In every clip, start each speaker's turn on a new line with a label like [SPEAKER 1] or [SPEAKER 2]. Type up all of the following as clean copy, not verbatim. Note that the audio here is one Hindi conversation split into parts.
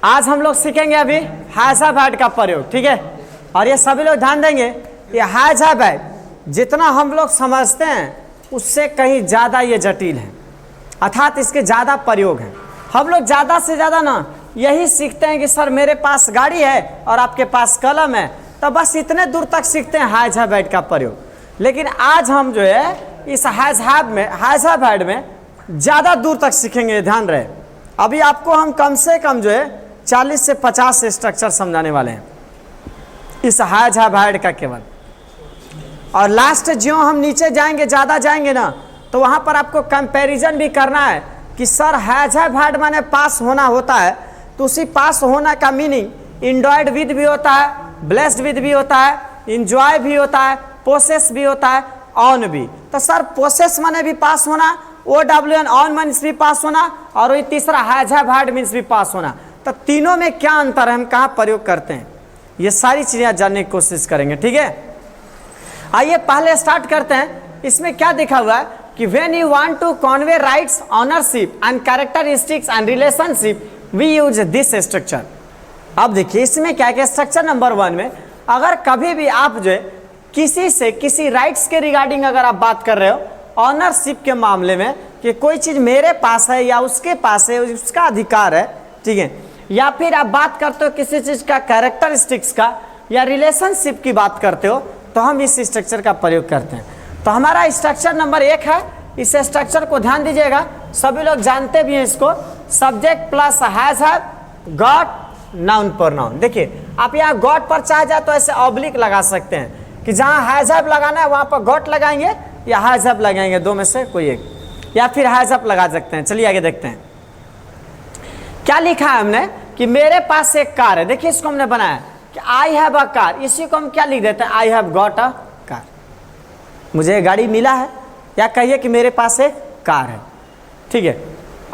[SPEAKER 1] आज हम लोग सीखेंगे अभी हैज हैव हैड का प्रयोग, ठीक है। और ये सभी लोग ध्यान देंगे, ये हैज हैव हैड जितना हम लोग समझते हैं उससे कहीं ज़्यादा ये जटिल है, अर्थात इसके ज़्यादा प्रयोग हैं। हम लोग ज़्यादा से ज़्यादा ना यही सीखते हैं कि सर मेरे पास गाड़ी है और आपके पास कलम है, तो बस इतने दूर तक सीखते हैं हैज हैव हैड का प्रयोग। लेकिन आज हम जो है इस हैज हैव हैड में ज़्यादा दूर तक सीखेंगे, ध्यान रहे। अभी आपको हम कम से कम जो है 40 से 50 स्ट्रक्चर समझाने वाले हैं इस हैज हैव हैड का केवल। और लास्ट ज्यों हम नीचे जाएंगे, ज़्यादा जाएंगे ना, तो वहाँ पर आपको कंपैरिजन भी करना है कि सर हैज हैव हैड माने पास होना होता है, तो उसी पास होना का मीनिंग इंडॉयड विद भी होता है, ब्लेस्ड विद भी होता है, इंजॉय भी होता है, पोसेस भी होता है, ऑन भी। तो सर पोसेस माने भी पास होना, OWN ऑन मीन्स भी पास होना, और वही तीसरा हैज हैव हैड मीन्स भी पास होना। तो तीनों में क्या अंतर है, हम कहाँ प्रयोग करते हैं, ये सारी चीज़ें जानने की कोशिश करेंगे, ठीक है। आइए पहले स्टार्ट करते हैं। इसमें क्या लिखा हुआ है कि when you want to convey rights, ownership and characteristics and relationship we use this structure. अब देखिए इसमें क्या है, स्ट्रक्चर नंबर 1 में अगर कभी भी आप जो है किसी से किसी राइट्स के रिगार्डिंग अगर आप बात कर रहे हो, ऑनरशिप के मामले में कि कोई चीज़ मेरे पास है या उसके पास है, उसका अधिकार है, ठीक है, या फिर आप बात करते हो किसी चीज़ का कैरेक्टरिस्टिक्स का या रिलेशनशिप की बात करते हो, तो हम इस स्ट्रक्चर का प्रयोग करते हैं। तो हमारा स्ट्रक्चर नंबर 1 है, इस स्ट्रक्चर को ध्यान दीजिएगा, सभी लोग जानते भी हैं इसको, subject plus has have got noun pronoun. देखिए आप यहाँ गॉट पर चाहे जाए तो ऐसे ऑब्लिक लगा सकते हैं कि जहाँ हैज हैव लगाना है वहाँ पर गॉट लगाएंगे या हैज हैव लगाएंगे, दो में से कोई एक, या फिर हैज हैव लगा सकते हैं। चलिए आगे देखते हैं क्या लिखा है हमने कि मेरे पास एक कार है। देखिए इसको हमने बनाया कि आई हैव अ कार, इसी को हम क्या लिख देते हैं, I have got a car, मुझे गाड़ी मिला है, या कहिए कि मेरे पास एक कार है, ठीक है।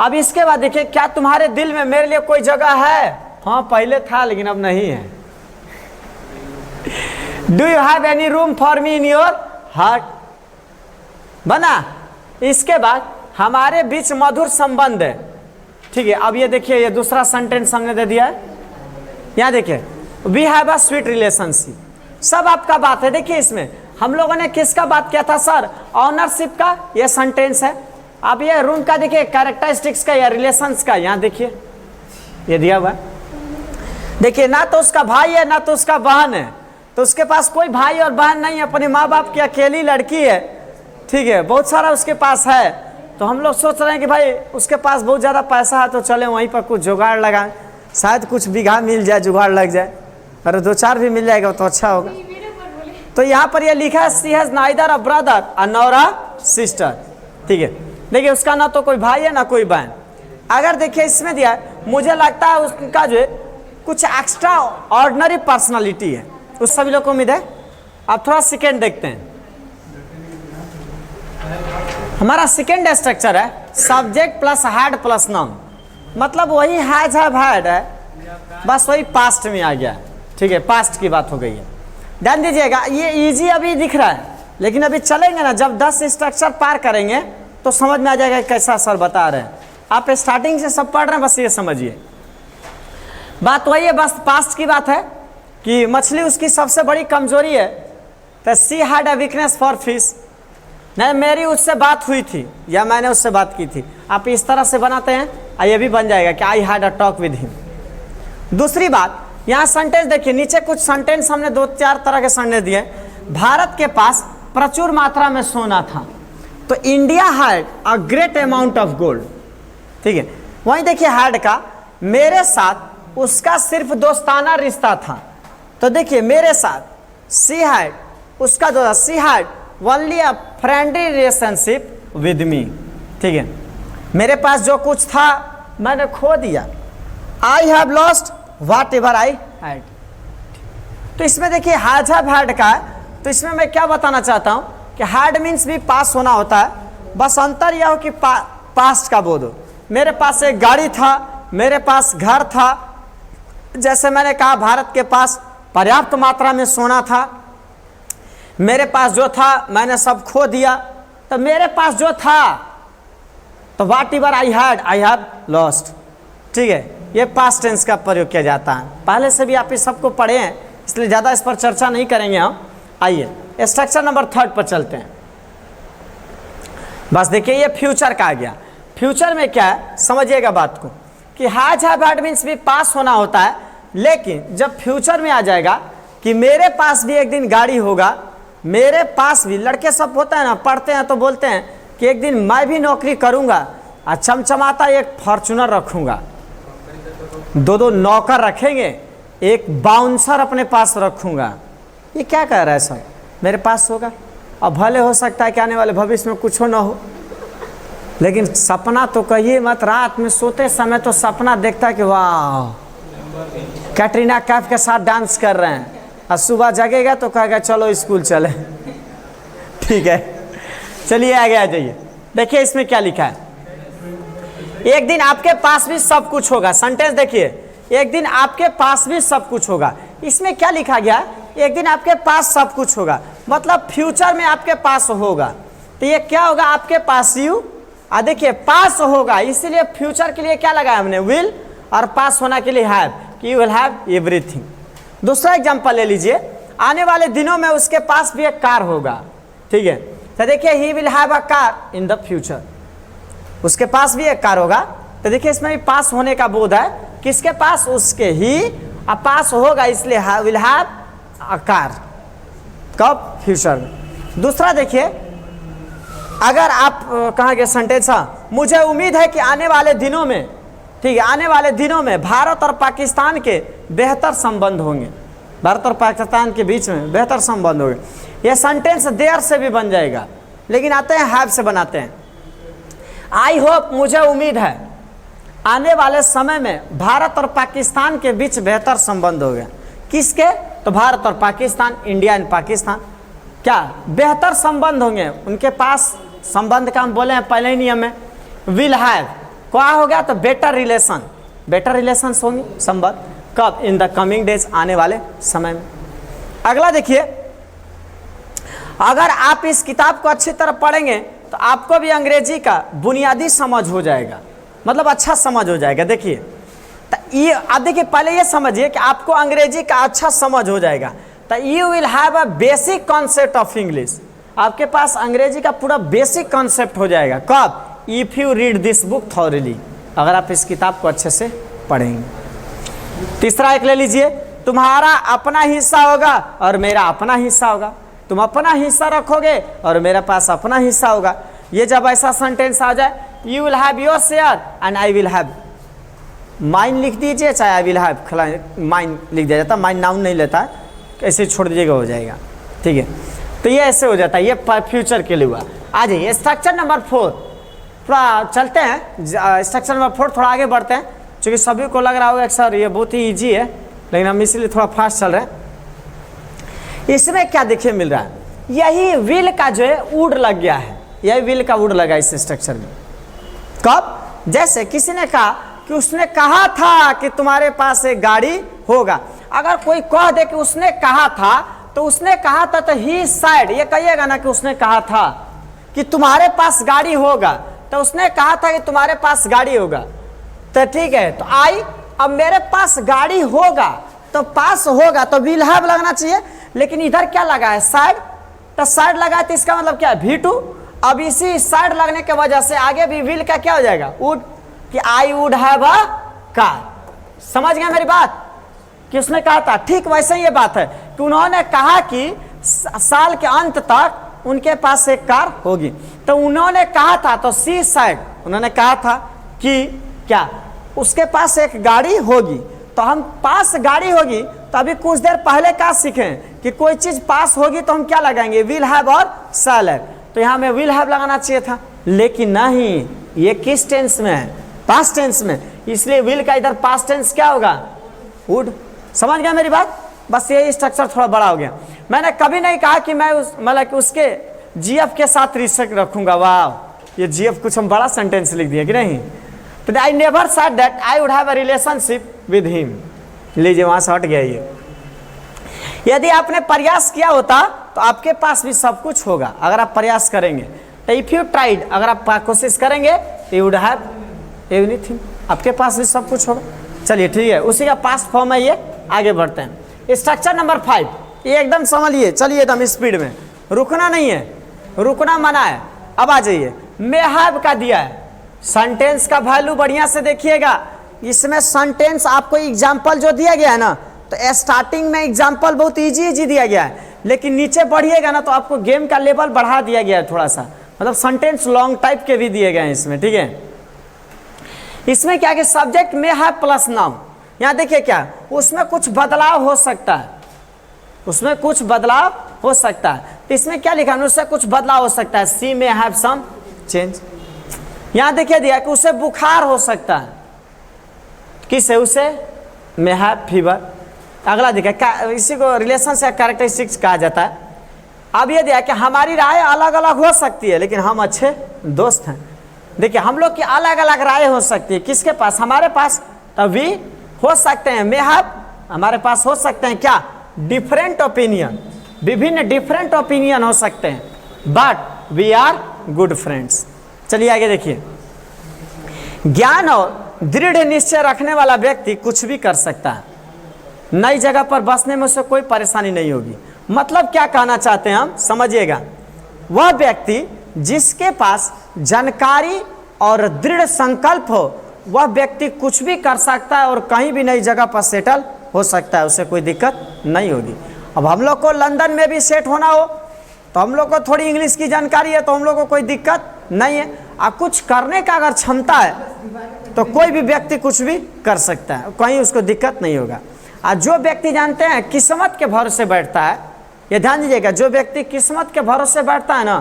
[SPEAKER 1] अब इसके बाद देखिए क्या तुम्हारे दिल में मेरे लिए कोई जगह है, हाँ पहले था लेकिन अब नहीं है। Do you have any room for me in your heart, बना। इसके बाद हमारे बीच मधुर संबंध है, ठीक है। अब ये देखिए ये दूसरा सेंटेंस हमने दे दिया है, यहाँ देखिए we have a sweet relationship, सब आपका बात है। देखिए इसमें हम लोगों ने किसका बात किया था सर, ऑनरशिप का, ये सेंटेंस है। अब ये रूम का देखिए कैरेक्टरिस्टिक्स का या रिलेशंस का, यहाँ देखिए ये दिया हुआ है। देखिए ना तो उसका भाई है ना तो उसका बहन है, तो उसके पास कोई भाई और बहन नहीं है, अपने माँ बाप की अकेली लड़की है, ठीक है, बहुत सारा उसके पास है। तो हम लोग सोच रहे हैं कि भाई उसके पास बहुत ज़्यादा पैसा है तो चले वहीं पर कुछ जुगाड़ लगाएं, शायद कुछ बीघा मिल जाए, जुगाड़ लग जाए, अरे 2-4 भी मिल जाएगा तो अच्छा होगा। तो यहाँ पर ये लिखा है she has neither a brother nor a sister, ठीक है। देखिए उसका ना तो कोई भाई है ना कोई बहन। अगर देखिए इसमें दिया है, मुझे लगता है उसका जो है कुछ एक्स्ट्रा ऑर्डिनरी पर्सनालिटी है, उस सभी लोग को उम्मीद है। अब थोड़ा सेकेंड देखते हैं, हमारा सेकेंड स्ट्रक्चर है subject plus had plus noun, मतलब वही हैज हैव हैड है, बस वही पास्ट में आ गया, ठीक है, पास्ट की बात हो गई है। ध्यान दीजिएगा ये इजी अभी दिख रहा है, लेकिन अभी चलेंगे ना जब 10 स्ट्रक्चर पार करेंगे तो समझ में आ जाएगा कैसा सर बता रहे हैं। आप स्टार्टिंग से सब पढ़ रहे हैं, बस ये समझिए बात वही है, बस पास्ट की बात है कि मछली उसकी सबसे बड़ी कमजोरी है, तो she had a weakness for fish. नहीं मेरी उससे बात हुई थी या मैंने उससे बात की थी, आप इस तरह से बनाते हैं, ये भी बन जाएगा कि I had a talk with him. दूसरी बात यहाँ सेंटेंस देखिए, नीचे कुछ सेंटेंस हमने 2-4 तरह के सेंटेंस दिए। भारत के पास प्रचुर मात्रा में सोना था, तो India had a great amount of gold, ठीक है। वहीं देखिए हैड का मेरे साथ उसका सिर्फ दोस्ताना रिश्ता था, तो देखिए मेरे साथ सी हैड उसका दोस्त, she had only a friendly relationship with me, ठीक है। मेरे पास जो कुछ था मैंने खो दिया, I have lost whatever I had. तो इसमें देखिए हैज हैव हैड का है, तो इसमें मैं क्या बताना चाहता हूँ कि हैड मीन्स भी पास होना होता है, बस अंतर यह हो कि पास्ट का बोध हो। मेरे पास एक गाड़ी था, मेरे पास घर था, जैसे मैंने कहा भारत के पास पर्याप्त मात्रा में सोना था, मेरे पास जो था मैंने सब खो दिया, तो मेरे पास जो था तो whatever I had I have lost, ठीक है। ये पास्ट टेंस का प्रयोग किया जाता है। पहले से भी आप इस सबको पढ़े हैं, इसलिए ज़्यादा इस पर चर्चा नहीं करेंगे हम। आइए स्ट्रक्चर नंबर 3 पर चलते हैं। बस देखिए ये फ्यूचर का आ गया। फ्यूचर में क्या है समझिएगा बात को कि हैज हैव हैड मीन्स भी पास होना होता है, लेकिन जब फ्यूचर में आ जाएगा कि मेरे पास भी एक दिन गाड़ी होगा, मेरे पास भी, लड़के सब होता है ना, पढ़ते हैं तो बोलते हैं कि एक दिन मैं भी नौकरी करूंगा और चमचमाता एक फॉर्चूनर रखूंगा, 2 नौकर रखेंगे, एक बाउंसर अपने पास रखूंगा। ये क्या कह रहा है सब, मेरे पास होगा। अब भले हो सकता है कि आने वाले भविष्य में कुछ हो ना हो, लेकिन सपना तो कहिए मत, रात में सोते समय तो सपना देखता है कि वाह कैटरीना कैफ के साथ डांस कर रहे हैं, और सुबह जगेगा तो कहेगा चलो स्कूल चले। ठीक है, चलिए आगे आ जाइए। देखिए इसमें क्या लिखा है, एक दिन आपके पास भी सब कुछ होगा। सेंटेंस देखिए, एक दिन आपके पास भी सब कुछ होगा। इसमें क्या लिखा गया, एक दिन आपके पास सब कुछ होगा, मतलब फ्यूचर में आपके पास होगा। तो ये क्या होगा, आपके पास यू, देखिए पास होगा, इसीलिए फ्यूचर के लिए क्या लगाया हमने, विल, और पास होना के लिए हैव, कि यू विल हैव एवरीथिंग। दूसरा एग्जांपल ले लीजिए, आने वाले दिनों में उसके पास भी एक कार होगा। ठीक है, तो देखिए he will have a car in the future, उसके पास भी एक कार होगा। तो देखिए इसमें भी पास होने का बोध है, किसके पास, उसके, ही पास होगा, इसलिए विल हैव अ कार, कब, फ्यूचर में। दूसरा देखिए, अगर आप कहा गया सेंटेंस, मुझे उम्मीद है कि आने वाले दिनों में, ठीक है, आने वाले दिनों में भारत और पाकिस्तान के बेहतर संबंध होंगे, भारत और पाकिस्तान के बीच में बेहतर संबंध होंगे। यह सेंटेंस देयर से भी बन जाएगा, लेकिन आते हैं हैव से बनाते हैं। आई होप, मुझे उम्मीद है, आने वाले समय में भारत और पाकिस्तान के बीच बेहतर संबंध होंगे। किसके, तो भारत और पाकिस्तान, इंडिया एंड पाकिस्तान, क्या बेहतर संबंध होंगे उनके पास। संबंध का हम बोले हैं पहले ही नियम में, विल हैव क्या हो गया, तो बेटर रिलेशन, बेटर रिलेशन होंगे संबंध, कब, इन द कमिंग डेज, आने वाले समय में। अगला देखिए, अगर आप इस किताब को अच्छी तरह पढ़ेंगे तो आपको भी अंग्रेजी का बुनियादी समझ हो जाएगा, मतलब अच्छा समझ हो जाएगा। देखिए तो ये, अब देखिए पहले ये समझिए कि आपको अंग्रेजी का अच्छा समझ हो जाएगा, तो you will have a basic concept of English, आपके पास अंग्रेजी का पूरा बेसिक कॉन्सेप्ट हो जाएगा। कब, if you read this book thoroughly, अगर आप इस किताब को अच्छे से पढ़ेंगे। तीसरा एक ले लीजिए, तुम्हारा अपना हिस्सा होगा और मेरा अपना हिस्सा होगा, तुम अपना हिस्सा रखोगे और मेरे पास अपना हिस्सा होगा। ये जब ऐसा सेंटेंस आ जाए, you will have your share and I will have mine, लिख दीजिए, चाहे आई विल हैव माइन लिख दिया जाता, माइन नाउन नहीं लेता है, ऐसे छोड़ दीजिएगा, हो जाएगा। ठीक है, तो ये ऐसे हो जाता है, ये फ्यूचर के लिए हुआ। आ जाइए स्ट्रक्चर नंबर 4, थोड़ा चलते हैं। स्ट्रक्चर नंबर 4 थोड़ा आगे बढ़ते हैं, क्योंकि सभी को लग रहा होगा कि सर ये बहुत ही ईजी है, लेकिन हम इसीलिए थोड़ा फास्ट चल रहे हैं। इसमें क्या देखिए मिल रहा है, यही विल का जो है वुड लग गया है, यही विल का वुड लगा इस स्ट्रक्चर में। कब, जैसे किसी ने कहा कि उसने कहा था कि तुम्हारे पास एक गाड़ी होगा। अगर कोई कह दे कि उसने कहा था, तो उसने कहा था तो ही साइड, ये कहिएगा ना कि उसने कहा था कि तुम्हारे पास गाड़ी होगा, तो उसने कहा था कि तुम्हारे पास गाड़ी होगा, तो ठीक है। तो आई, अब मेरे पास गाड़ी होगा, तो पास होगा तो विल हैव लगना चाहिए, लेकिन इधर क्या लगा है, साइड, तो साइड लगा है, तो इसका मतलब क्या है, V2। अब इसी साइड लगने की वजह से आगे भी विल का क्या हो जाएगा, वुड, कि I would have a car. समझ गए मेरी बात, कि उसने कहा था। ठीक वैसे ही ये बात है कि उन्होंने कहा कि साल के अंत तक उनके पास एक कार होगी, तो उन्होंने कहा था, तो सी साइड, उन्होंने कहा था कि क्या उसके पास एक गाड़ी होगी। तो हम पास गाड़ी होगी, तो अभी कुछ देर पहले क्या सीखें कि कोई चीज पास होगी तो हम क्या लगाएंगे, विल हैव और शैल हैव। तो यहाँ में विल हैव लगाना चाहिए था, लेकिन नहीं, ये किस टेंस में है, पास्ट टेंस में, इसलिए विल का इधर पास्ट टेंस क्या होगा, वुड। समझ गया मेरी बात, बस ये स्ट्रक्चर थोड़ा बड़ा हो गया। मैंने कभी नहीं कहा कि मैं मतलब कि उसके जीएफ के साथ रिलेशन रखूंगा। वाह, ये जीएफ कुछ हम बड़ा सेंटेंस लिख दिया कि नहीं। तो I never said that I would have a relationship with him. लीजिए वहां से हट गया ये। यदि आपने प्रयास किया होता तो आपके पास भी सब कुछ होगा, अगर आप प्रयास करेंगे। तो इफ यू ट्राइड, अगर आप कोशिश करेंगे, यू वुड हैव एवरीथिंग, आपके पास भी सब कुछ होगा। चलिए ठीक है, उसी का पास्ट फॉर्म है ये। आगे बढ़ते हैं। स्ट्रक्चर नंबर 5, ये एकदम समझिए, चलिए एकदम स्पीड में, रुकना नहीं है, रुकना मना है। अब आ जाइए, मे हैव का दिया है, सेंटेंस का वैल्यू बढ़िया से देखिएगा। इसमें सेंटेंस आपको एग्जाम्पल जो दिया गया है ना, तो स्टार्टिंग में एग्जाम्पल बहुत इजी दिया गया है, लेकिन नीचे बढ़िएगा ना तो आपको गेम का लेवल बढ़ा दिया गया है थोड़ा सा, मतलब सेंटेंस लॉन्ग टाइप के भी दिए गए हैं इसमें, ठीक है। इसमें क्या कि सब्जेक्ट में है प्लस नाउन, यहाँ देखिए क्या, उसमें कुछ बदलाव हो सकता है, उसमें कुछ बदलाव हो सकता है। तो इसमें क्या लिखा है, उससे कुछ बदलाव हो सकता है, सी में हैव सम चेंज। यहाँ देखिए दिया कि उसे बुखार हो सकता है, किसे, उसे में हैव फीवर। अगला देखिए, इसी को रिलेशन से कैरेक्टरिस्टिक्स कहा जाता है। अब ये दिया कि हमारी राय अलग अलग हो सकती है, लेकिन हम अच्छे दोस्त हैं। देखिए हम लोग की अलग अलग राय हो सकती है, किसके पास, हमारे पास, तभी हो सकते हैं, में हैव, हमारे पास हो सकते हैं क्या, डिफरेंट ओपिनियन, विभिन्न डिफरेंट ओपिनियन हो सकते हैं, but we are good friends. चलिए आगे देखिए, ज्ञान और दृढ़ निश्चय रखने वाला व्यक्ति कुछ भी कर सकता है, नई जगह पर बसने में उसे कोई परेशानी नहीं होगी। मतलब क्या कहना चाहते हैं हम, समझिएगा, वह व्यक्ति जिसके पास जानकारी और दृढ़ संकल्प हो, वह व्यक्ति कुछ भी कर सकता है और कहीं भी नई जगह पर सेटल हो सकता है, उसे कोई दिक्कत नहीं होगी। अब हम लोग को लंदन में भी सेट होना हो तो हम लोग को थोड़ी इंग्लिश की जानकारी है, तो हम लोग को कोई दिक्कत नहीं है। अब कुछ करने का अगर क्षमता है तो कोई भी व्यक्ति कुछ भी कर सकता है, कहीं उसको दिक्कत नहीं होगा। और जो व्यक्ति जानते हैं किस्मत के भरोसे बैठता है, ये ध्यान दीजिएगा, जो व्यक्ति किस्मत के भरोसे बैठता है ना,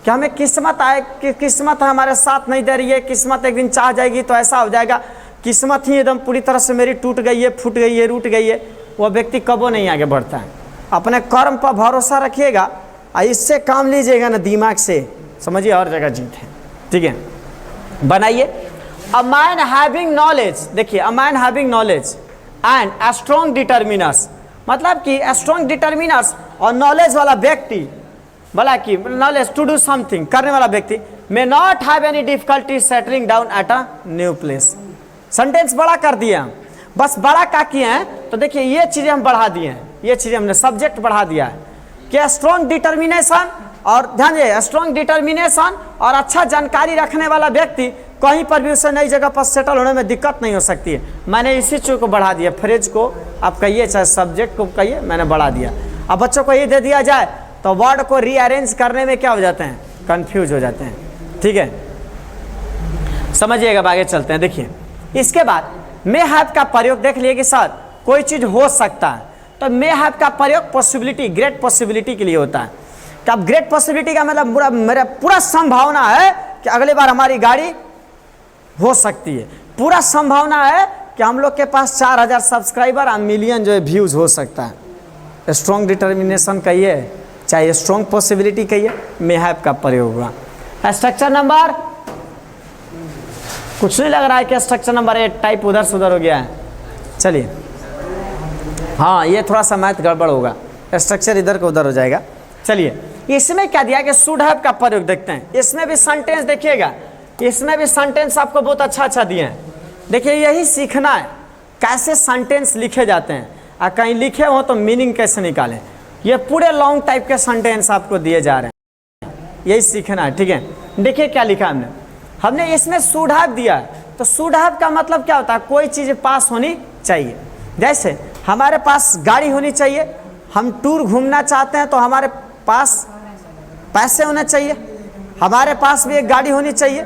[SPEAKER 1] कि हमें किस्मत आए, कि किस्मत हमारे साथ नहीं दे रही है, किस्मत एक दिन चाह जाएगी तो ऐसा हो जाएगा, किस्मत ही एकदम पूरी तरह से मेरी टूट गई है, फूट गई है, रूट गई है, वह व्यक्ति कबो नहीं आगे बढ़ता है। अपने कर्म पर भरोसा रखिएगा और इससे काम लीजिएगा ना दिमाग से, समझिए और जगह जीत है, ठीक है। बनाइए, अ मैन हैविंग नॉलेज, देखिए a man having knowledge and a strong determiners, मतलब कि स्ट्रॉन्ग डिटर्मिनर्स और नॉलेज वाला व्यक्ति, बोला कि नॉलेज टू डू समथिंग, करने वाला व्यक्ति, may not have any difficulty settling down at a new place. Sentence बड़ा कर दिए हम, बस बड़ा क्या किए हैं, तो देखिए ये चीज़ें हम बढ़ा दिए हैं, ये चीज़ें हमने सब्जेक्ट बढ़ा दिया है कि स्ट्रॉन्ग डिटर्मिनेशन, और ध्यान दीजिए स्ट्रॉन्ग डिटर्मिनेशन और अच्छा जानकारी रखने वाला व्यक्ति, कहीं पर भी उसे नई जगह पर सेटल होने में दिक्कत नहीं हो सकती है। मैंने इसी चीज़ को बढ़ा दिया, फ्रेज को आप कहिए चाहे सब्जेक्ट को कहिए, मैंने बढ़ा दिया। अब बच्चों को ये दे दिया जाए तो वर्ड को रीअरेंज करने में क्या हो जाते हैं, कंफ्यूज हो जाते हैं, ठीक है। समझिएगा, आगे चलते हैं। देखिए इसके बाद मे हैव का प्रयोग देख लिए कि सर कोई चीज़ हो सकता है, तो मे हैव का प्रयोग पॉसिबिलिटी, ग्रेट पॉसिबिलिटी के लिए होता है। कि अब ग्रेट पॉसिबिलिटी का मतलब मेरा पूरा संभावना है कि अगली बार हमारी गाड़ी हो सकती है, पूरा संभावना है कि हम लोग के पास 4000 सब्सक्राइबर और मिलियन जो है व्यूज़ हो सकता है। स्ट्रॉन्ग डिटर्मिनेशन कहिए चाहे स्ट्रॉन्ग पॉसिबिलिटी कहिए, मे हैव का प्रयोग हुआ। स्ट्रक्चर नंबर, कुछ नहीं लग रहा है कि स्ट्रक्चर नंबर 8 टाइप उधर से उधर हो गया है। चलिए हाँ, ये थोड़ा सा मैथ गड़बड़ होगा, स्ट्रक्चर इधर का उधर हो जाएगा। चलिए इसमें क्या दिया कि शुड हैव का प्रयोग देखते हैं। इसमें भी सेंटेंस देखिएगा, इसमें भी सेंटेंस आपको बहुत अच्छा अच्छा दिए हैं। देखिए यही सीखना है कैसे सेंटेंस लिखे जाते हैं, और कहीं लिखे हो तो मीनिंग कैसे निकालें। ये पूरे लॉन्ग टाइप के सेंटेंस आपको दिए जा रहे हैं, यही सीखना है, ठीक है। देखिए क्या लिखा हमने इसमें शुड हैव दिया है, तो शुड हैव का मतलब क्या होता है, कोई चीज़ पास होनी चाहिए। जैसे हमारे पास गाड़ी होनी चाहिए, हम टूर घूमना चाहते हैं तो हमारे पास पैसे होने चाहिए, हमारे पास भी एक गाड़ी होनी चाहिए।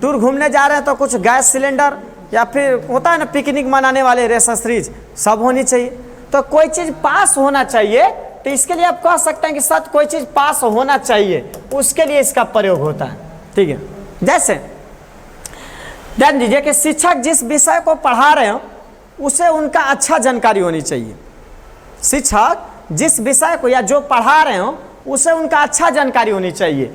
[SPEAKER 1] टूर घूमने जा रहे हैं तो कुछ गैस सिलेंडर या फिर होता है ना पिकनिक मनाने वाले रेसरीज सब होनी चाहिए। तो कोई चीज़ पास होना चाहिए, तो इसके लिए आप कह सकते हैं कि सच कोई चीज़ पास होना चाहिए, उसके लिए इसका प्रयोग होता है, ठीक है। जैसे ध्यान दीजिए कि शिक्षक जिस विषय को पढ़ा रहे हो उसे उनका अच्छा जानकारी होनी चाहिए। शिक्षक जिस विषय को या जो पढ़ा रहे हो उसे उनका अच्छा जानकारी होनी चाहिए।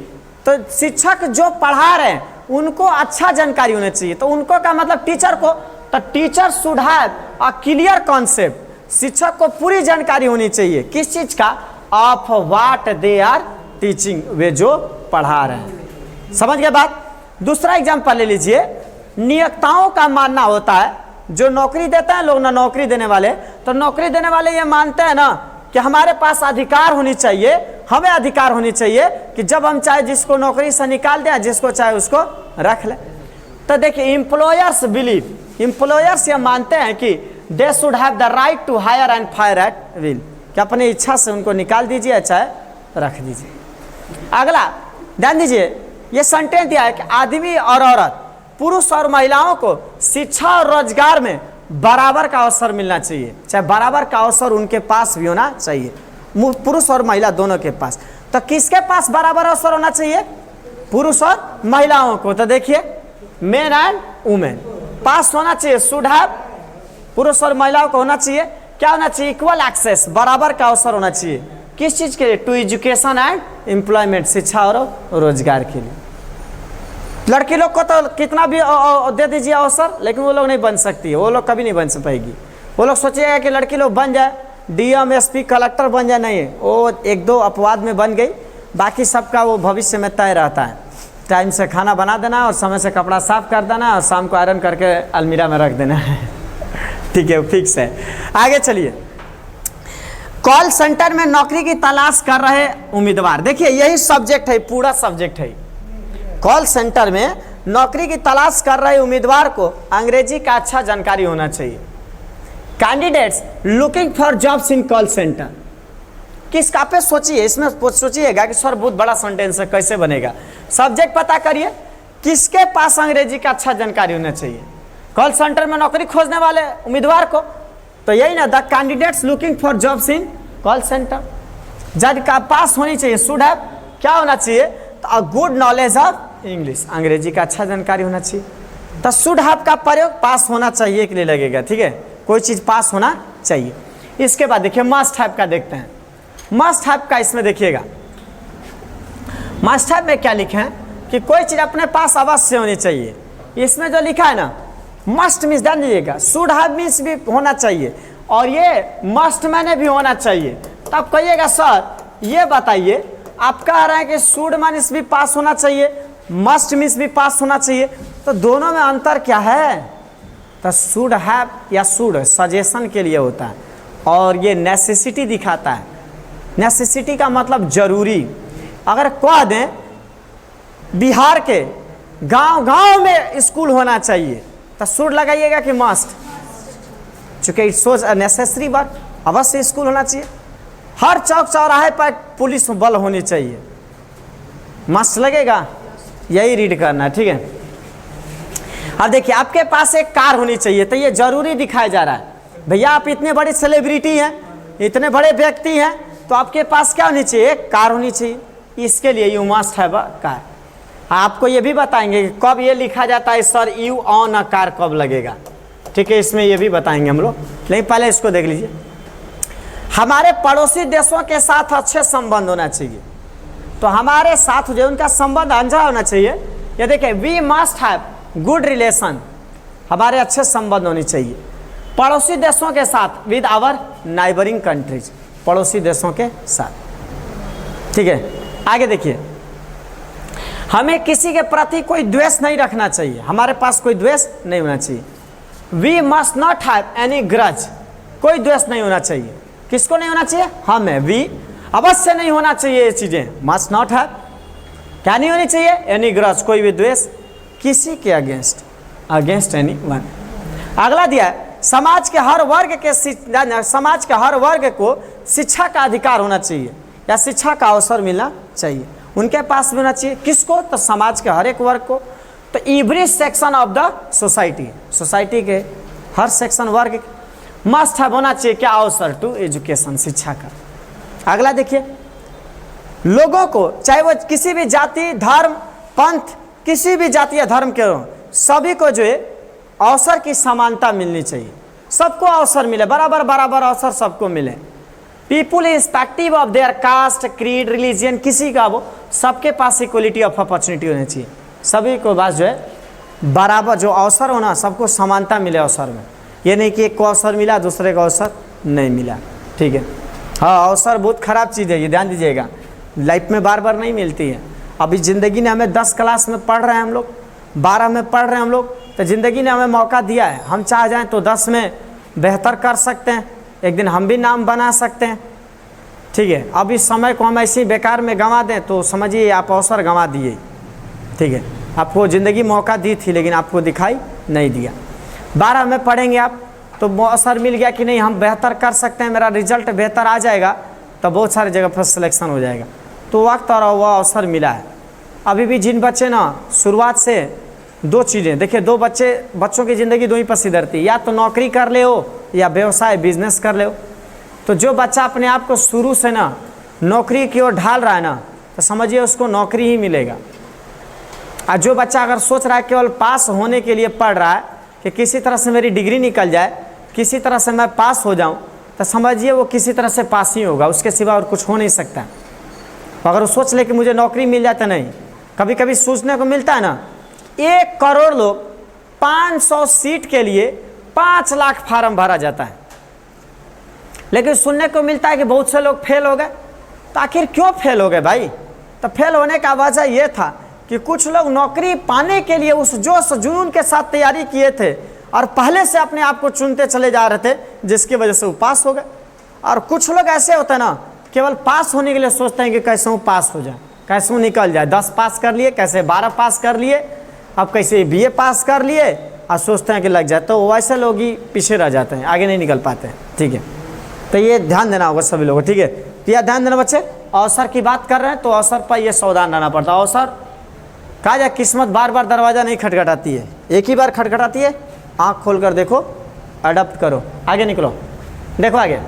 [SPEAKER 1] तो शिक्षक जो पढ़ा रहे हैं उनको अच्छा जानकारी होनी चाहिए, तो उनको का मतलब टीचर को, तो teacher should have a clear concept, शिक्षक को पूरी जानकारी होनी चाहिए किस चीज का, of what they are teaching, वे जो पढ़ा रहे हैं। समझ गए बात। दूसरा एग्जांपल ले लीजिए, नियोक्ताओं का मानना होता है, जो नौकरी देता है लोग ना, नौकरी देने वाले, तो नौकरी देने वाले ये मानते हैं ना कि हमारे पास अधिकार होनी चाहिए, हमें अधिकार होनी चाहिए कि जब हम चाहे जिसको नौकरी से निकाल दें, जिसको चाहे उसको रख लें। तो देखिए एम्प्लॉयर्स बिलीव, एम्प्लॉयर्स ये मानते हैं कि they should have the right to hire and fire at will, कि अपनी इच्छा से उनको निकाल दीजिए चाहे रख दीजिए। अगला ध्यान दीजिए, ये सेंटेंस दिया है कि आदमी और औरत, पुरुष और महिलाओं को शिक्षा और रोजगार में बराबर का अवसर मिलना चाहिए, चाहे बराबर का अवसर उनके पास भी होना चाहिए, पुरुष और महिला दोनों के पास। तो किसके पास बराबर अवसर होना चाहिए? पुरुष और महिलाओं को। तो देखिए मेन एंड वुमेन पास होना चाहिए, शुड हैव, पुरुष और महिलाओं को होना चाहिए, क्या होना चाहिए? इक्वल एक्सेस, बराबर का अवसर होना चाहिए। किस चीज के लिए? टू एजुकेशन एंड एम्प्लॉयमेंट, शिक्षा और रोजगार के लिए। लड़की लोग को तो कितना भी दे दीजिए अवसर, लेकिन वो लोग नहीं बन सकती है, वो लोग कभी नहीं बन पाएगी। वो लोग सोचिएगा कि लड़की लोग बन जाए, डीएम एसपी कलेक्टर बन जाए, नहीं, वो एक दो अपवाद में बन गई, बाकी सबका वो भविष्य में तय रहता है। टाइम से खाना बना देना और समय से कपड़ा साफ कर देना और शाम को आयरन करके अलमीरा में रख देना है। ठीक है, फिक्स है। आगे चलिए, कॉल सेंटर में नौकरी की तलाश कर रहे उम्मीदवार, देखिए यही सब्जेक्ट है, पूरा सब्जेक्ट है। कॉल सेंटर में नौकरी की तलाश कर रहे उम्मीदवार को अंग्रेजी का अच्छा जानकारी होना चाहिए। Candidates looking for jobs in call centre, किसका पे सोचिए, इसमें सोचिएगा कि सर बहुत बड़ा सेंटेंस है, कैसे बनेगा? सब्जेक्ट पता करिए, किसके पास अंग्रेजी का अच्छा जानकारी होना चाहिए? कॉल सेंटर में नौकरी खोजने वाले उम्मीदवार को, तो यही ना, the candidates looking for jobs in call centre, जज का पास होनी चाहिए, शुड हैव, क्या होना चाहिए? तो a good knowledge of English, अंग्रेजी का अच्छा जानकारी होना चाहिए। तो शुड हैव का प्रयोग पास होना चाहिए के लिए लगेगा, ठीक है, कोई चीज पास होना चाहिए। इसके बाद देखिए मस्ट हैव का देखते हैं। मस्ट हैव का इसमें देखिएगा, मस्ट हैव में क्या लिखे हैं कि कोई चीज अपने पास अवश्य होनी चाहिए। इसमें जो लिखा है ना, मस्ट मीन्स, ध्यान दीजिएगा, शुड हैव मीन्स भी होना चाहिए और ये मस्ट मैंने भी होना चाहिए। तो आप कहिएगा सर ये बताइए, आप कह रहे हैं कि शुड मीन्स भी पास होना चाहिए, मस्ट मीन्स भी पास होना चाहिए, तो दोनों में अंतर क्या है? तो शुड हैव या शुड सजेशन के लिए होता है और ये नेसेसिटी दिखाता है। नेसेसिटी का मतलब जरूरी। अगर कह दें बिहार के गांव-गांव में स्कूल होना चाहिए, तो शुड लगाइएगा कि मस्ट, चूंकि it shows a necessary work, अवश्य स्कूल होना चाहिए। हर चौक चौराहे पर पुलिस बल होनी चाहिए, मस्ट लगेगा, यही रीड करना है, ठीक है। अब देखिए आपके पास एक कार होनी चाहिए, तो ये जरूरी दिखाया जा रहा है। भैया आप इतने बड़े सेलिब्रिटी हैं, इतने बड़े व्यक्ति हैं, तो आपके पास क्या होनी चाहिए? एक कार होनी चाहिए। इसके लिए you must have a car. आपको ये भी बताएंगे कि कब ये लिखा जाता है sir you on a car कब लगेगा, ठीक है, इसमें ये भी बताएंगे हम लोग, लेकिन पहले इसको देख लीजिए। हमारे पड़ोसी देशों के साथ अच्छे संबंध होना चाहिए, तो हमारे साथ जो उनका संबंध अच्छा होना चाहिए। ये देखिए we must have good relation, हमारे अच्छे संबंध होने चाहिए पड़ोसी देशों के साथ, विद आवर नाइबरिंग कंट्रीज, पड़ोसी देशों के साथ, ठीक है। आगे देखिए, हमें किसी के प्रति कोई द्वेष नहीं रखना चाहिए, हमारे पास कोई द्वेष नहीं होना चाहिए। We must not have any grudge, कोई द्वेष नहीं होना चाहिए। किसको नहीं होना चाहिए? हमें। वी अवश्य नहीं होना चाहिए ये चीजें, मस्ट नॉट हैव, क्या नहीं होनी चाहिए? एनी ग्रज, कोई भी द्वेष किसी के अगेंस्ट, अगेंस्ट एनी वन। अगला दिया है समाज के हर वर्ग के, समाज के हर वर्ग को शिक्षा का अधिकार होना चाहिए या शिक्षा का अवसर मिलना चाहिए, उनके पास भी होना चाहिए। किसको? तो समाज के हर एक वर्ग को। तो every section of the society, society के हर सेक्शन वर्ग मस्ट हैव होना चाहिए क्या? अवसर टू एजुकेशन, शिक्षा का। अगला देखिए, लोगों को चाहे वो किसी भी जाति, धर्म, पंथ, किसी भी जाति या धर्म के हो, सभी को जो है अवसर की समानता मिलनी चाहिए, सबको अवसर मिले, बराबर बराबर अवसर सबको मिले। People irrespective of their caste, creed, religion, किसी का वो, सबके पास इक्वलिटी ऑफ अपॉर्चुनिटी होनी चाहिए, सभी को पास जो है बराबर जो अवसर होना, सबको समानता मिले अवसर में। ये नहीं कि एक को अवसर मिला दूसरे को अवसर नहीं मिला, ठीक है। हाँ, अवसर बहुत खराब चीज़ है, ये ध्यान दीजिएगा, लाइफ में बार बार नहीं मिलती है। अभी ज़िंदगी ने हमें 10 क्लास में पढ़ रहे हैं हम लोग, 12 में पढ़ रहे हैं हम लोग, तो ज़िंदगी ने हमें मौका दिया है, हम चाह जाएं तो 10 में बेहतर कर सकते हैं, एक दिन हम भी नाम बना सकते हैं। ठीक है, अब इस समय को हम ऐसे ही बेकार में गंवा दें तो समझिए आप अवसर गंवा दिए। ठीक है, आपको ज़िंदगी मौका दी थी लेकिन आपको दिखाई नहीं दिया। 12 में पढ़ेंगे आप तो अवसर मिल गया कि नहीं हम बेहतर कर सकते हैं, मेरा रिजल्ट बेहतर आ जाएगा, तो बहुत सारी जगह पर सिलेक्शन हो जाएगा। तो वक्त और वह अवसर मिला है। अभी भी जिन बच्चे ना शुरुआत से 2 चीज़ें देखिए, 2 बच्चों की ज़िंदगी 2 ही पर सिधरती है, या तो नौकरी कर ले हो या व्यवसाय बिजनेस कर ले हो। तो जो बच्चा अपने आप को शुरू से ना नौकरी की ओर ढाल रहा है ना, तो समझिए उसको नौकरी ही मिलेगा। और जो बच्चा अगर सोच रहा है केवल पास होने के लिए पढ़ रहा है कि किसी तरह से मेरी डिग्री निकल जाए, किसी तरह से मैं पास हो जाऊं, तो समझिए वो किसी तरह से पास ही होगा, उसके सिवा और कुछ हो नहीं सकता। तो अगर वो सोच ले कि मुझे नौकरी मिल जाता, नहीं, कभी कभी सोचने को मिलता है ना 1 करोड़ लोग 500 सीट के लिए 5 लाख फार्म भरा जाता है, लेकिन सुनने को मिलता है कि बहुत से लोग फेल हो गए। तो आखिर क्यों फेल हो गए भाई? तो फेल होने का वजह यह था कि कुछ लोग नौकरी पाने के लिए उस जोश जुनून के साथ तैयारी किए थे और पहले से अपने आप को चुनते चले जा रहे थे, जिसकी वजह से वो पास हो गए। और कुछ लोग ऐसे होते हैं ना, केवल पास होने के लिए सोचते हैं कि कैसे वो पास हो जाए, कैसे वो निकल जाए। 10 पास कर लिए, कैसे 12 पास कर लिए, अब कैसे BA पास कर लिए और सोचते हैं कि लग जाए। तो वैसे लोग ही पीछे रह जाते हैं, आगे नहीं निकल पाते हैं। ठीक है, तो ये ध्यान देना होगा सभी लोगों को। ठीक है, तो यह ध्यान देना बच्चे, अवसर की बात कर रहे हैं तो अवसर पर यह सावधान रहना पड़ता है। अवसर कहा जाए, किस्मत बार बार दरवाज़ा नहीं खटखटाती है, एक ही बार खटखटाती है। आँख खोल कर देखो, अडप्ट करो, आगे निकलो। देखो आगे,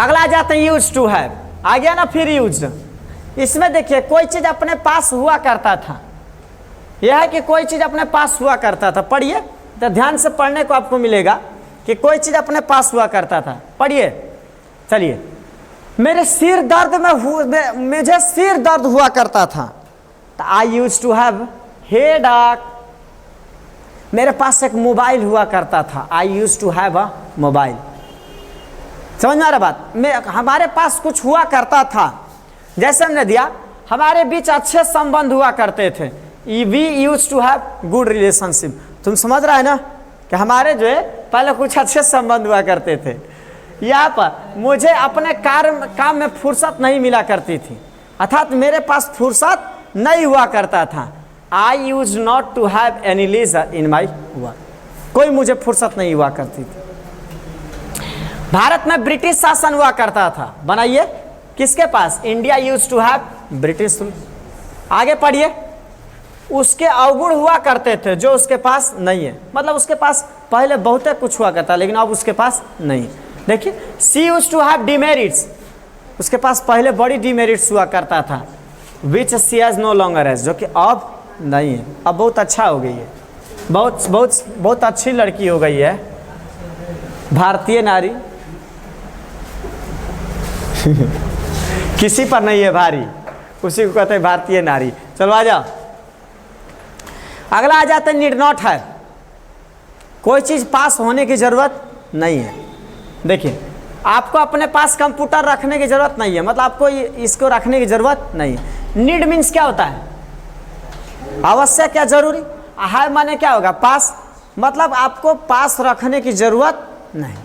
[SPEAKER 1] अगला आ जाते हैं यूज टू हैव। आ गया ना फिर यूज। इसमें देखिए कोई चीज़ अपने पास हुआ करता था, यह है कि कोई चीज़ अपने पास हुआ करता था। पढ़िए तो ध्यान से पढ़ने को आपको मिलेगा कि कोई चीज़ अपने पास हुआ करता था। पढ़िए, चलिए, मेरे सिर दर्द में मुझे सिर दर्द हुआ करता था, तो I used to have headache. मेरे पास एक मोबाइल हुआ करता था, I used to have a mobile. समझ में आ रहा बात? हमारे पास कुछ हुआ करता था, जैसे हमने दिया हमारे बीच अच्छे संबंध हुआ करते थे, we use to have good relationship. तुम समझ रहा है ना कि हमारे जो है पहले कुछ अच्छे संबंध हुआ करते थे। यहाँ पर मुझे अपने काम में फुर्सत नहीं मिला करती थी, अर्थात मेरे पास फुर्सत नहीं हुआ करता था। I used not to have any leisure in my work. कोई मुझे फुर्सत नहीं हुआ करती थी। भारत में ब्रिटिश शासन हुआ करता था। बनाइए, किसके पास? India used to have British rule. आगे पढ़िए, उसके अवगुण हुआ करते थे जो उसके पास नहीं है, मतलब उसके पास पहले बहुत कुछ हुआ करता लेकिन अब उसके पास नहीं। देखिए, सी यूज टू हैव डिमेरिट्स। उसके पास पहले बड़ी डिमेरिट्स हुआ करता था, विच सी हैज नो लॉन्गर हैज, जो कि अब नहीं है, अब बहुत अच्छा हो गई है, बहुत बहुत बहुत अच्छी लड़की हो गई है, भारतीय नारी। किसी पर नहीं है भारी, उसी को कहते हैं भारतीय नारी। चलो आ जाओ, अगला आ जाते हैं नीड नॉट है। कोई चीज़ पास होने की ज़रूरत नहीं है। देखिए, आपको अपने पास कंप्यूटर रखने की ज़रूरत नहीं है, मतलब आपको इसको रखने की ज़रूरत नहीं है। नीड मीन्स क्या होता है? आवश्यक या जरूरी। है माने क्या होगा? पास, मतलब आपको पास रखने की ज़रूरत नहीं।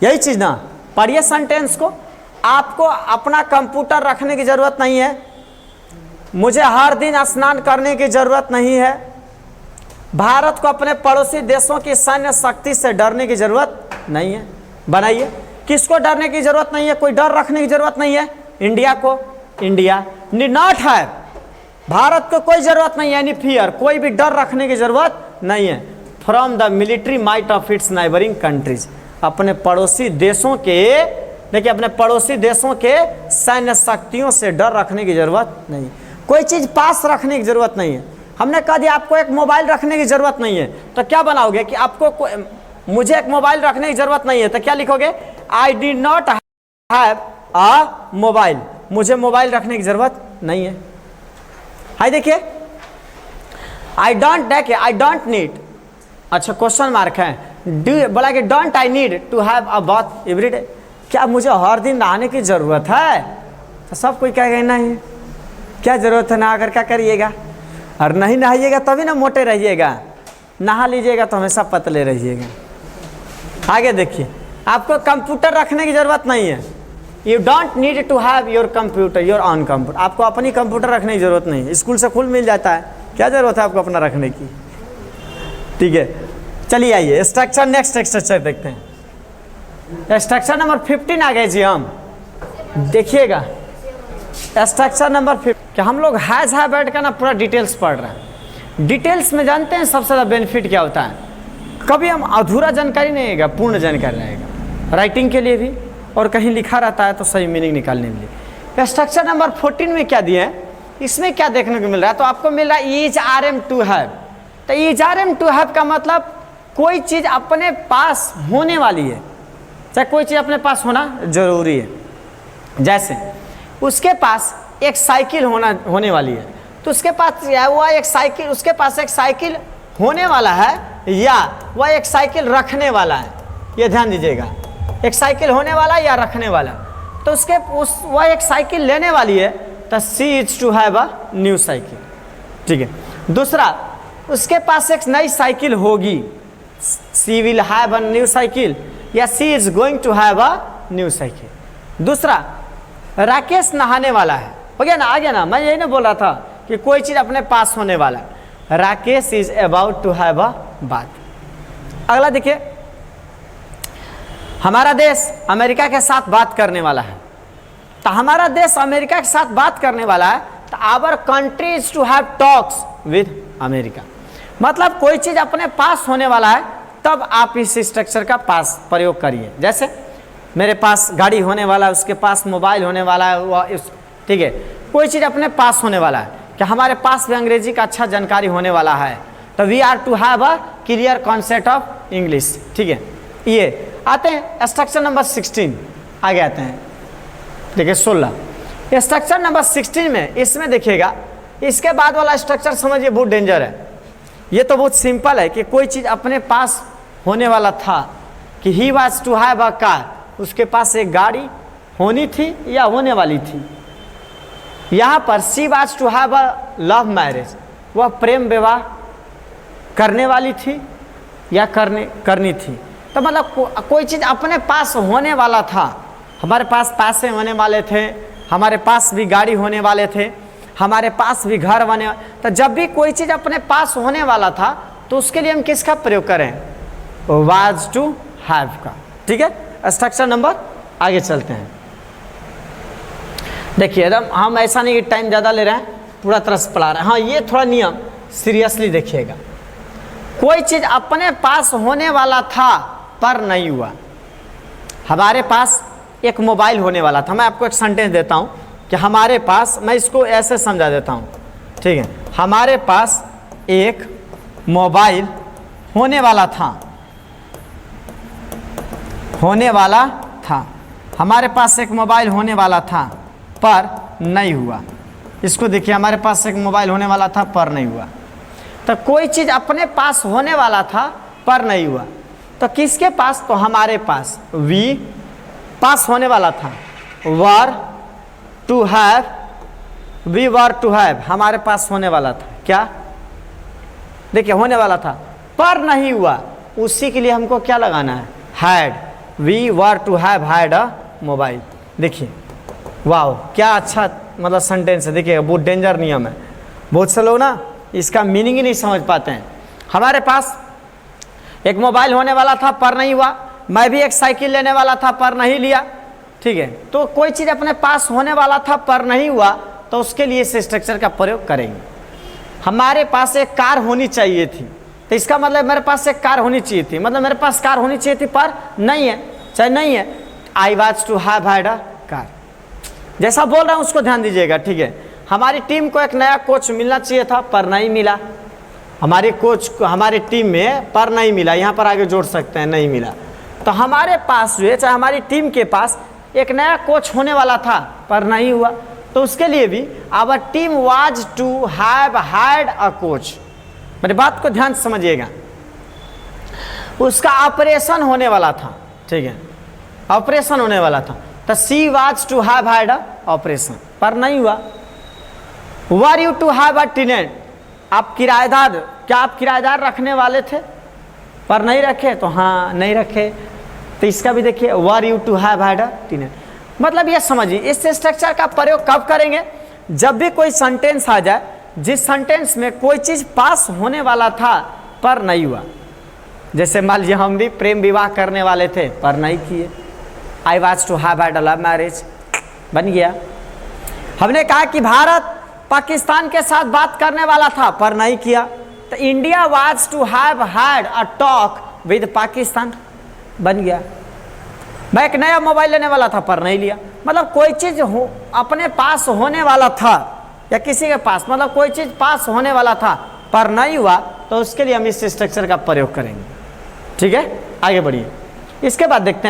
[SPEAKER 1] यही चीज़ ना, पढ़िए सेंटेंस को, आपको अपना कंप्यूटर रखने की ज़रूरत नहीं है, मुझे हर दिन स्नान करने की ज़रूरत नहीं है, भारत को अपने पड़ोसी देशों की सैन्य शक्ति से डरने की ज़रूरत नहीं है। बनाइए, किसको डरने की ज़रूरत नहीं है? कोई डर रखने की ज़रूरत नहीं है। इंडिया को, इंडिया नीड नॉट है, भारत को कोई ज़रूरत नहीं है, यानी फियर, कोई भी डर रखने की ज़रूरत नहीं है। From the military might of its neighbouring countries, अपने पड़ोसी देशों के, देखिए, अपने पड़ोसी देशों के सैन्य शक्तियों से डर रखने की ज़रूरत नहीं। कोई चीज़ पास रखने की ज़रूरत नहीं है। हमने कह दिया आपको एक मोबाइल रखने की ज़रूरत नहीं है, तो क्या बनाओगे कि आपको मुझे एक मोबाइल रखने की ज़रूरत नहीं है, तो क्या लिखोगे? I did not have a mobile, मुझे मोबाइल रखने की ज़रूरत नहीं है। हाय देखिए, आई डोंट नीड, अच्छा क्वेश्चन मार्क है, बोला कि don't I need to have a bath every day, क्या मुझे हर दिन नहाने की ज़रूरत है? तो सब कोई कहेगा नहीं, क्या ज़रूरत है, नहा कर क्या करिएगा, और नहीं नहाइएगा तभी ना मोटे रहिएगा। नहा लीजिएगा तो हमेशा पतले रहिएगा। आगे देखिए, आपको कंप्यूटर रखने की ज़रूरत नहीं है। You don't need to have your computer, your own computer. आपको अपनी कंप्यूटर रखने की ज़रूरत नहीं है, स्कूल से फुल मिल जाता है, क्या ज़रूरत है आपको अपना रखने की। ठीक है, चलिए आइए स्ट्रक्चर, नेक्स्ट स्ट्रक्चर देखते हैं। स्ट्रक्चर नंबर 15 आ गए जी हम। देखिएगा स्ट्रक्चर नंबर 15 कि हम लोग हैज़ हैव हैड का ना पूरा डिटेल्स पढ़ रहे हैं। डिटेल्स में जानते हैं सबसे ज़्यादा बेनिफिट क्या होता है, कभी हम अधूरा जानकारी नहीं रहेगा, पूर्ण जानकारी रहेगा, राइटिंग के लिए भी और कहीं लिखा रहता है तो सही मीनिंग निकालने के लिए। स्ट्रक्चर नंबर 14 में क्या दिए हैं, इसमें क्या देखने को मिल रहा है, तो आपको मिल रहा है is are am to have. तो is are am to have का मतलब कोई चीज़ अपने पास होने वाली है, चाहे कोई चीज़ अपने पास होना जरूरी है। जैसे उसके पास एक साइकिल होने वाली है, तो उसके पास वह एक साइकिल, उसके पास एक साइकिल होने वाला है या वह एक साइकिल रखने वाला है, ये ध्यान दीजिएगा, एक साइकिल होने वाला या रखने वाला। तो वह एक साइकिल लेने वाली है, तो she is to have a new cycle. ठीक है, दूसरा उसके पास एक नई साइकिल होगी, she will have a new cycle या she is going to have a new cycle. दूसरा राकेश नहाने वाला है, हो गया ना, आ गया ना। मैं यही ना बोल रहा था कि कोई चीज़ अपने पास होने वाला है, Rakesh is about to have a bath. अगला देखिए, हमारा देश अमेरिका के साथ बात करने वाला है, तो हमारा देश अमेरिका के साथ बात करने वाला है, तो our country is to have talks with America. मतलब कोई चीज़ अपने पास होने वाला है तब आप इस स्ट्रक्चर का पास प्रयोग करिए। जैसे मेरे पास गाड़ी होने वाला है, उसके पास मोबाइल होने वाला है, वह ठीक है, कोई चीज़ अपने पास होने वाला है, कि हमारे पास भी अंग्रेजी का अच्छा जानकारी होने वाला है, तो we are to have a clear concept of English. ठीक है, ये आते हैं स्ट्रक्चर नंबर 16, आगे आते हैं, देखिए 16 स्ट्रक्चर नंबर 16 में, इसमें देखिएगा इसके बाद वाला स्ट्रक्चर समझिए बहुत डेंजर है। ये तो बहुत सिंपल है कि कोई चीज़ अपने पास होने वाला था, कि he was to have a car, उसके पास एक गाड़ी होनी थी या होने वाली थी। यहाँ पर she was to have a love marriage, वह प्रेम विवाह करने वाली थी या करनी थी। तो मतलब कोई चीज़ अपने पास होने वाला था, हमारे पास पैसे होने वाले थे, हमारे पास भी गाड़ी होने वाले थे, हमारे पास भी घर बने। तो जब भी कोई चीज़ अपने पास होने वाला था तो उसके लिए हम किसका प्रयोग करें, वाज टू हैव का। ठीक है, स्ट्रक्चर नंबर आगे चलते हैं। देखिए एकदम हम ऐसा नहीं कि टाइम ज़्यादा ले रहे हैं, पूरा तरह से पढ़ा रहे हैं। हाँ, ये थोड़ा नियम सीरियसली देखिएगा। कोई चीज़ अपने पास होने वाला था पर नहीं हुआ। हमारे पास एक मोबाइल होने वाला था, मैं आपको एक सेंटेंस देता हूँ कि हमारे पास, मैं इसको ऐसे समझा देता हूँ, ठीक है, हमारे पास एक मोबाइल होने वाला था, हमारे पास एक मोबाइल होने वाला था पर नहीं हुआ। इसको देखिए, हमारे पास एक मोबाइल होने वाला था पर नहीं हुआ। तो कोई चीज़ अपने पास होने वाला था पर नहीं हुआ, तो किसके पास, तो हमारे पास, वी पास होने वाला था, were to have, we were to have, हमारे पास होने वाला था, क्या देखिए होने वाला था पर नहीं हुआ, उसी के लिए हमको क्या लगाना है, had, we were to have had a mobile. देखिए वाह, क्या अच्छा मतलब सेंटेंस है। देखिए बहुत डेंजर नियम है, बहुत से लोग ना इसका मीनिंग ही नहीं समझ पाते हैं। हमारे पास एक मोबाइल होने वाला था पर नहीं हुआ, मैं भी एक साइकिल लेने वाला था पर नहीं लिया, ठीक है। तो कोई चीज़ अपने पास होने वाला था पर नहीं हुआ, तो उसके लिए इस स्ट्रक्चर का प्रयोग करेंगे। हमारे पास एक कार होनी चाहिए थी, तो इसका मतलब मेरे पास एक कार होनी चाहिए थी, मतलब मेरे पास कार होनी चाहिए थी पर नहीं है, चाहे नहीं है, I was to have had a car. जैसा बोल रहा हूँ उसको ध्यान दीजिएगा, ठीक है। हमारी टीम को एक नया कोच मिलना चाहिए था पर नहीं मिला, हमारे कोच को हमारी टीम में पर नहीं मिला, यहाँ पर आगे जोड़ सकते हैं नहीं मिला। तो हमारे पास जो है, चाहे हमारी टीम के पास एक नया कोच होने वाला था पर नहीं हुआ, तो उसके लिए भी our team was to have had a coach. मेरी बात को ध्यान से समझिएगा, उसका ऑपरेशन होने वाला था, ठीक है, ऑपरेशन होने वाला था, तो she was to have had a operation पर नहीं हुआ। Were you to have a tenant, आप किराएदार क्या आप किराएदार रखने वाले थे पर नहीं रखे? तो हाँ नहीं रखे। तो इसका भी देखिए, were you to have had a teenage. मतलब ये समझिए, इस स्ट्रक्चर का प्रयोग कब करेंगे? जब भी कोई सेंटेंस आ जाए जिस सेंटेंस में कोई चीज़ पास होने वाला था पर नहीं हुआ। जैसे मान लीजिए हम भी प्रेम विवाह करने वाले थे पर नहीं किए। I was to have had a love marriage, बन गया। हमने कहा कि भारत पाकिस्तान के साथ बात करने वाला था पर नहीं किया, तो India was to have had a talk with Pakistan, बन गया। मैं एक नया मोबाइल लेने वाला था पर नहीं लिया। मतलब कोई चीज़ अपने पास होने वाला था या किसी के पास, मतलब कोई चीज़ पास होने वाला था पर नहीं हुआ, तो उसके लिए हम इस स्ट्रक्चर का प्रयोग करेंगे। ठीक है, आगे बढ़िए। इसके बाद देखते हैं